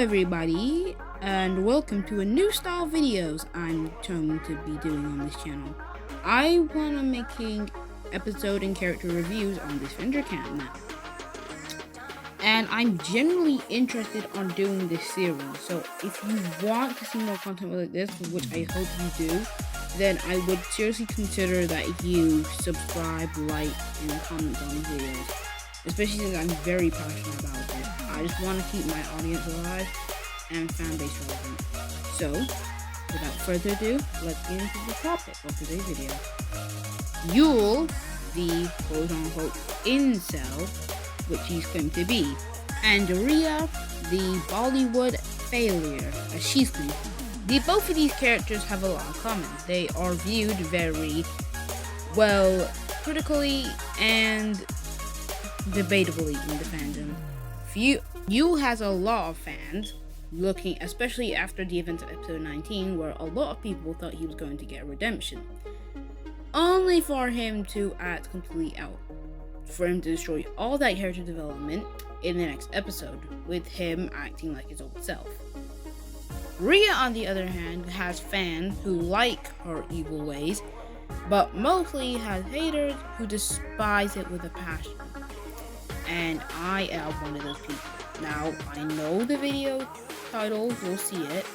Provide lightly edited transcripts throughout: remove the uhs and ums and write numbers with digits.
everybody, and welcome to a new style videos I'm going to be doing on this channel. I want to making episode and character reviews on this vendor camp now. And I'm generally interested on doing this series, so if you want to see more content like this, which I hope you do, then I would seriously consider that you subscribe, like, and comment on these videos. Especially since I'm very passionate about it. I just want to keep my audience alive and fan base relevant. So, without further ado, let's get into the topic of today's video. Yule, the quote-unquote incel, which he's claimed to be, and Riya, the Bollywood failure, as she's claimed to be. Both of these characters have a lot in common. They are viewed very, well, critically and debatably in the fandom. Yule has a lot of fans, looking especially after the events of episode 19, where a lot of people thought he was going to get redemption, only for him to act completely out, for him to destroy all that character development in the next episode, with him acting like his old self. Riya, on the other hand, has fans who like her evil ways, but mostly has haters who despise it with a passion. And I am one of those people. Now, I know the video title, you'll see it,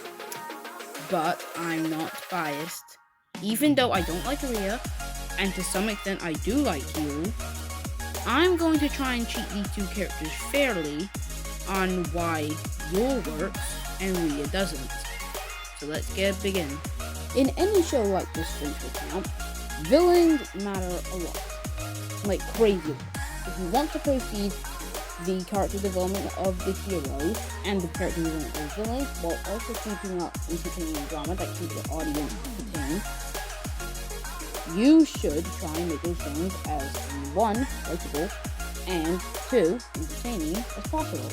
but I'm not biased. Even though I don't like Riya, and to some extent I do like Yule, I'm going to try and treat these two characters fairly on why Yule works and Riya doesn't. So let's begin. In any show like this, for example, villains matter a lot. Like crazy. If you want to proceed the character development of the heroes and the character development of the villains, while also keeping up entertaining drama that keeps the audience entertained, you should try and make those villains as, 1, likable, and 2, entertaining as possible.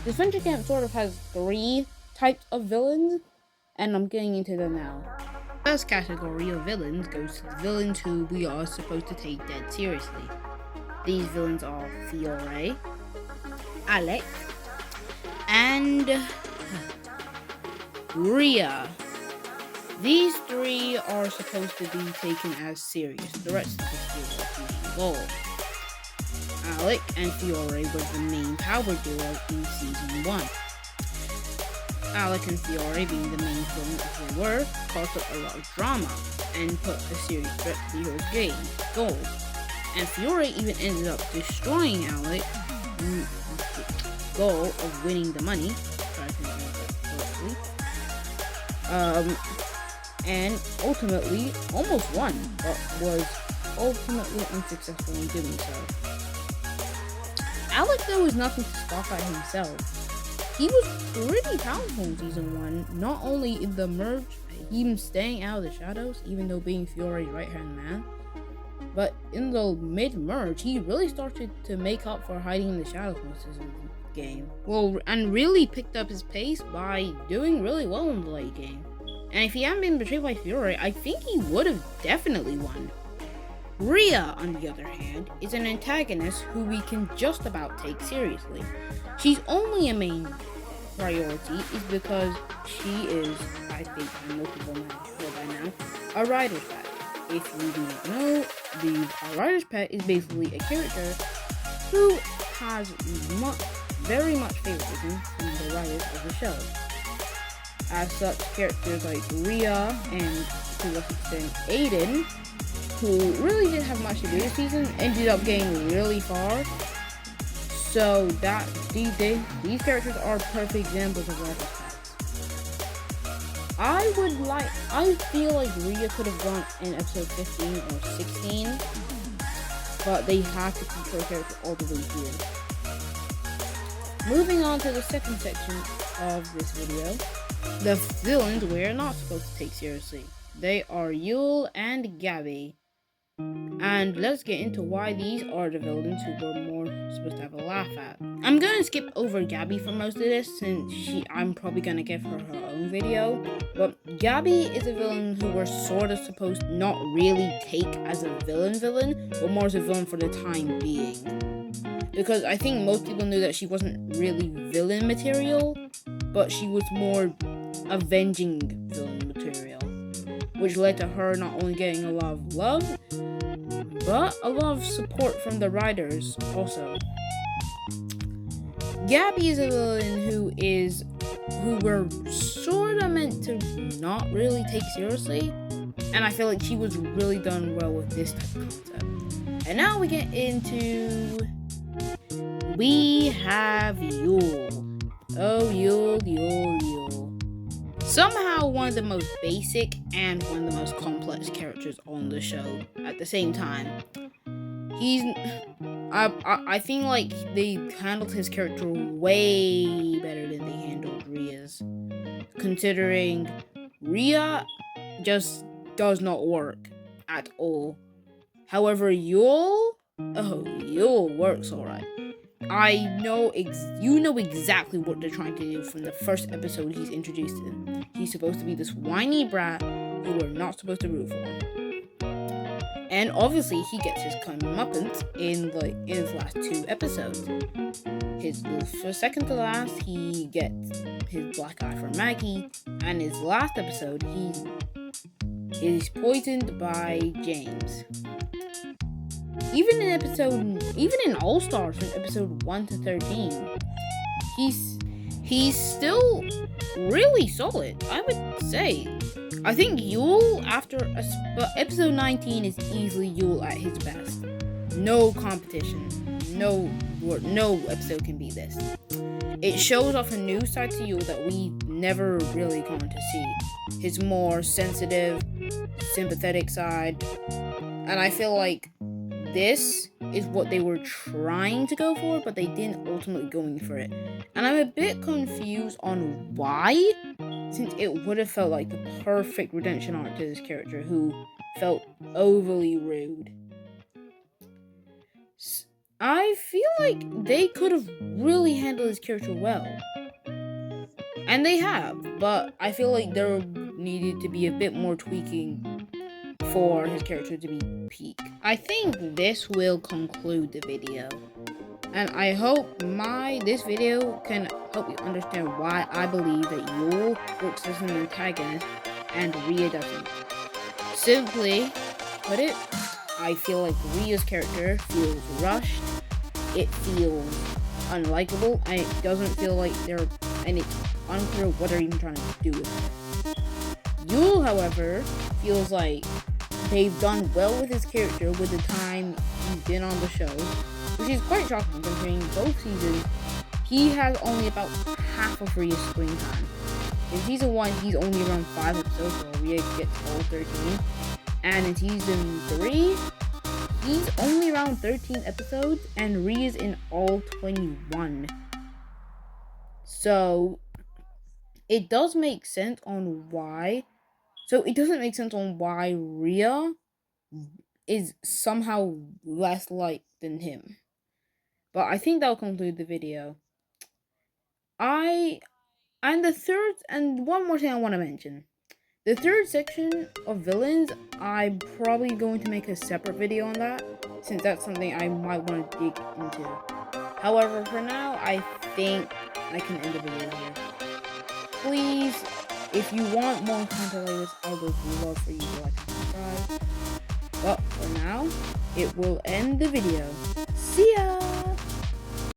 This venture camp sort of has 3 types of villains, and I'm getting into them now. The first category of villains goes to the villains who we are supposed to take dead seriously. These villains are Fiore, Alec, and Riya. These 3 are supposed to be taken as serious threats to the hero's main goal. Alec and Fiore were the main power duo in season 1. Alec and Fiore, being the main villains as they were, caused up a lot of drama and put a serious threat to the hero's goal. And Fiore even ended up destroying Alec with the goal of winning the money, if I can remember correctly. And ultimately almost won, but was ultimately unsuccessful in doing so. Alec, though, was nothing to scoff at himself. He was pretty powerful in season 1, not only in the merge, even staying out of the shadows, even though being Fiore's right-hand man, but in the mid-merge, he really started to make up for hiding in the shadows most of the game. Well, and really picked up his pace by doing really well in the late game. And if he hadn't been betrayed by Fiore, I think he would have definitely won. Riya, on the other hand, is an antagonist who we can just about take seriously. She's only a main priority is because she is, I think I'm multiple by now, a rider's pet. If you do not know, the writer's pet is basically a character who has very much favoritism from the writers of the show. As such, characters like Riya and, to a extent, Aiden, who really didn't have much to do this season, ended up getting really far. So that these characters are perfect examples of writer's pets. I feel like Riya could have gone in episode 15 or 16, but they had to keep her character all the way here. Moving on to the second section of this video, the villains we're not supposed to take seriously. They are Yule and Gabby. And let's get into why these are the villains who we're more supposed to have a laugh at. I'm gonna skip over Gabby for most of this, since I'm probably gonna give her own video. But Gabby is a villain who we're sort of supposed to not really take as a villain, but more as a villain for the time being. Because I think most people knew that she wasn't really villain material, but she was more avenging villain material, which led to her not only getting a lot of love, but a lot of support from the writers also. Gabby is a villain who we're sorta meant to not really take seriously, and I feel like she was really done well with this type of concept. And now we get into... we have Yule. Oh, Yule. Somehow one of the most basic and one of the most complex characters on the show at the same time. I think like they handled his character way better than they handled Riya's. Considering Riya just does not work at all. However, Yule works alright. You know exactly what they're trying to do from the first episode he's introduced in. He's supposed to be this whiny brat who we're not supposed to root for. And obviously he gets his comeuppance in his last 2 episodes. For second to last, he gets his black eye from Maggie, and his last episode he's poisoned by James. Even in All Stars from episode 1 to 13, he's still really solid, I would say. I think Yule but episode 19 is easily Yule at his best. No competition. No episode can beat this. It shows off a new side to Yule that we never really gone to see. His more sensitive, sympathetic side. And I feel like this is what they were trying to go for, but they didn't ultimately going for it. And I'm a bit confused on why, since it would have felt like the perfect redemption arc to this character who felt overly rude. I feel like they could have really handled his character well. And they have, but I feel like there needed to be a bit more tweaking for his character to be peak. I think this will conclude the video. And I hope this video can help you understand why I believe that Yule works as an antagonist and Riya doesn't. Simply put it, I feel like Riya's character feels rushed, it feels unlikable, and it doesn't feel like it's unclear what they're even trying to do with it. Yule, however, feels like they've done well with his character with the time he's been on the show, which is quite shocking considering both seasons he has only about half of Riya's screen time. In season 1, he's only around 5 episodes, so Riya gets all 13. And in season 3, he's only around 13 episodes, and Riya's in all 21. So, it does make sense on why. So, it doesn't make sense on why Riya is somehow less liked than him. But I think that'll conclude the video. And one more thing I want to mention. The third section of villains, I'm probably going to make a separate video on that, since that's something I might want to dig into. However, for now, I think I can end the video here. Please, if you want more content like this, I would love for you to like and subscribe. But for now, it will end the video. See ya!